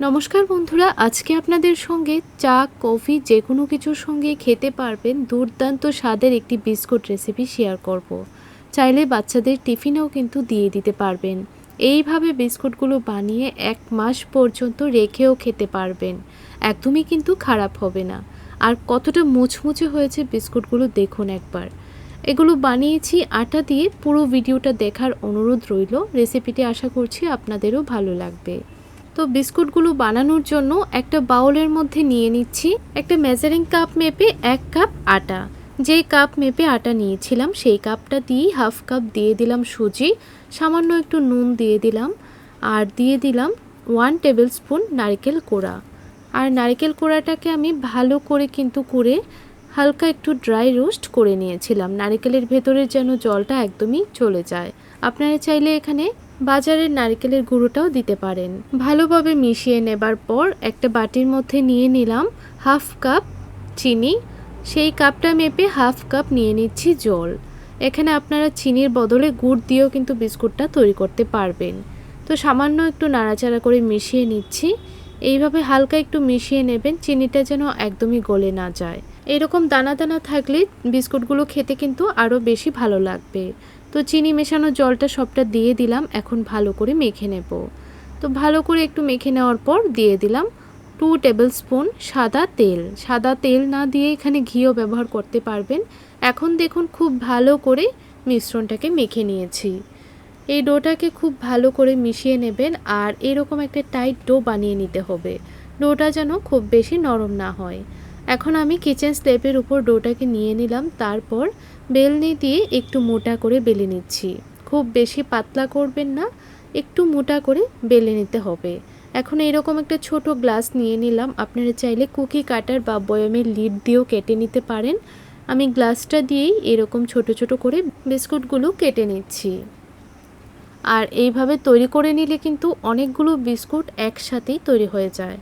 নমস্কার বন্ধুরা, আজকে আপনাদের সঙ্গে চা কফি যে কোনো কিছুর সঙ্গে খেতে পারবেন দুর্দান্ত স্বাদের একটি বিস্কুট রেসিপি শেয়ার করব। চাইলে বাচ্চাদের টিফিনেও কিন্তু দিয়ে দিতে পারবেন। এইভাবে বিস্কুটগুলো বানিয়ে 1 মাস পর্যন্ত রেখেও খেতে পারবেন, একদমই কিন্তু খারাপ হবে না। আর কতটা মুচমুচে হয়েছে বিস্কুটগুলো দেখুন একবার। এগুলো বানিয়েছি আটা দিয়ে। পুরো ভিডিওটা দেখার অনুরোধ রইল। রেসিপিটি আশা করছি আপনাদেরও ভালো লাগবে। তো বিস্কুটগুলো বানানোর জন্য একটা বাউলের মধ্যে নিয়ে নিচ্ছি একটা মেজারিং কাপ মেপে 1 কাপ আটা। যেই কাপ মেপে আটা নিয়েছিলাম সেই কাপটা দিয়ে হাফ কাপ দিয়ে দিলাম সুজি, সামান্য একটু নুন দিয়ে দিলাম, আর দিয়ে দিলাম 1 টেবিল স্পুন নারকেল কোড়া। আর নারকেল কোড়াটাকে আমি ভালো করে কিন্তু হালকা একটু ড্রাই রোস্ট করে নিয়েছিলাম, নারকেলের ভেতরের যেন জলটা একদমই চলে যায়। আপনারা চাইলে এখানে বাজারের নারকেলের গুঁড়োটাও দিতে পারেন। ভালোভাবে মিশিয়ে নেবার পর একটা বাটির মধ্যে নিয়ে নিলাম হাফ কাপ চিনি। সেই কাপটা মেপে হাফ কাপ নিয়ে নিচ্ছি জল। এখানে আপনারা চিনির বদলে গুড় দিয়েও কিন্তু বিস্কুটটা তৈরি করতে পারবেন। তো সামান্য একটু নাড়াচাড়া করে মিশিয়ে নিচ্ছি। এইভাবে হালকা একটু মিশিয়ে নেবেন, চিনিটা যেন একদমই গলে না যায়। এরকম দানা দানা থাকলে বিস্কুটগুলো খেতে কিন্তু আরও বেশি ভালো লাগবে। তো চিনি মেশানো জলটা সবটা দিয়ে দিলাম, এখন ভালো করে মেখে নেব। তো ভালো করে একটু মেখে নেওয়ার পর দিয়ে দিলাম 2 টেবিল স্পুন সাদা তেল। সাদা তেল না দিয়ে এখানে ঘিও ব্যবহার করতে পারবেন। এখন দেখুন খুব ভালো করে মিশ্রণটাকে মেখে নিয়েছি। এই ডোটাকে খুব ভালো করে মিশিয়ে নেবেন, আর এরকম একটা টাইট ডো বানিয়ে নিতে হবে। ডোটা যেন খুব বেশি নরম না হয়। এখন আমি কিচেন স্ল্যাবের উপর ডোটাকে নিয়ে নিলাম, তারপর বেলনি দিয়ে একটু মোটা করে বেলে নিচ্ছি। খুব বেশি পাতলা করবেন না, একটু মোটা করে বেলে নিতে হবে। এখন এরকম একটা ছোট গ্লাস নিয়ে নিলাম। আপনারা চাইলে কুকি কাটার বা বয়ামের লিড দিয়েও কেটে নিতে পারেন। আমি গ্লাসটা দিয়েই এরকম ছোট ছোট করে বিস্কুটগুলো কেটে নিচ্ছি। আর এইভাবে তৈরি করে নিলে কিন্তু অনেকগুলো বিস্কুট একসাথেই তৈরি হয়ে যায়।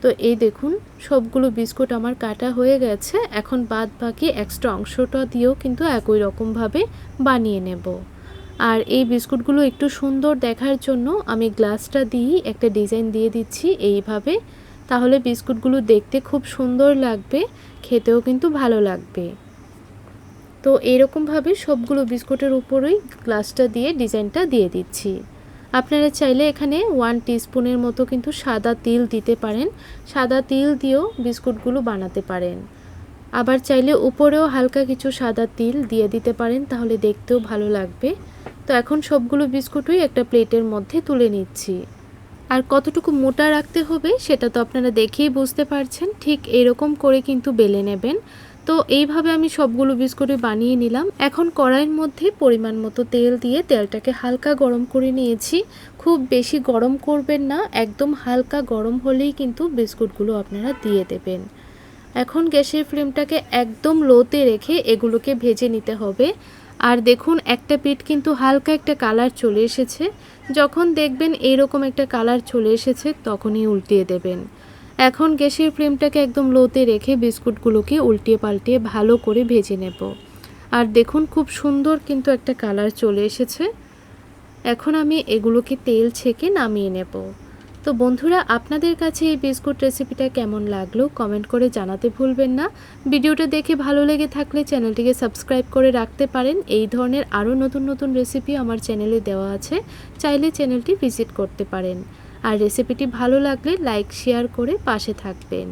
তো এই দেখুন সবগুলো বিস্কুট আমার কাটা হয়ে গেছে। এখন বাদ বাকি এক্সট্রা অংশটা দিয়েও কিন্তু একই রকমভাবে বানিয়ে নেব। আর এই বিস্কুটগুলো একটু সুন্দর দেখার জন্য আমি গ্লাসটা দিয়েই একটা ডিজাইন দিয়ে দিচ্ছি এইভাবে। তাহলে বিস্কুটগুলো দেখতে খুব সুন্দর লাগবে, খেতেও কিন্তু ভালো লাগবে। তো এরকমভাবে সবগুলো বিস্কুটের উপরেই গ্লাসটা দিয়ে ডিজাইনটা দিয়ে দিচ্ছি। আপনারা চাইলে এখানে 1 টিস্পুনের মতো কিন্তু সাদা তিল দিতে পারেন। সাদা তিল দিয়েও বিস্কুটগুলো বানাতে পারেন। আবার চাইলে উপরেও হালকা কিছু সাদা তিল দিয়ে দিতে পারেন, তাহলে দেখতেও ভালো লাগবে। তো এখন সবগুলো বিস্কুটই একটা প্লেটের মধ্যে তুলে নিচ্ছি। আর কতটুকু মোটা রাখতে হবে সেটা তো আপনারা দেখেই বুঝতে পারছেন। ঠিক এরকম করে কিন্তু বেলে নেবেন। তো এইভাবে আমি সবগুলো বিস্কুটই বানিয়ে নিলাম। এখন কড়াইয়ের মধ্যে পরিমাণ মতো তেল দিয়ে তেলটাকে হালকা গরম করে নিয়েছি। খুব বেশি গরম করবেন না, একদম হালকা গরম হলেই কিন্তু বিস্কুটগুলো আপনারা দিয়ে দেবেন। এখন গ্যাসের ফ্লেমটাকে একদম লোতে রেখে এগুলোকে ভেজে নিতে হবে। আর দেখুন একটা পিঠ কিন্তু হালকা একটা কালার চলে এসেছে। যখন দেখবেন এইরকম একটা কালার চলে এসেছে তখনই উল্টিয়ে দেবেন। এখন গ্যাসের ফ্লেমটাকে একদম লোতে রেখে বিস্কুটগুলোকে উল্টিয়ে পাল্টিয়ে ভালো করে ভেজে নেব। আর দেখুন খুব সুন্দর কিন্তু একটা কালার চলে এসেছে। এখন আমি এগুলোকে তেল ছেঁকে নামিয়ে নেব। তো বন্ধুরা, আপনাদের কাছে এই বিস্কুট রেসিপিটা কেমন লাগলো কমেন্ট করে জানাতে ভুলবেন না। ভিডিওটা দেখে ভালো লেগে থাকলে চ্যানেলটিকে সাবস্ক্রাইব করে রাখতে পারেন। এই ধরনের আরও নতুন নতুন রেসিপি আমার চ্যানেলে দেওয়া আছে, চাইলে চ্যানেলটি ভিজিট করতে পারেন। আর রেসিপিটি ভালো লাগলে লাইক শেয়ার করে পাশে থাকবেন।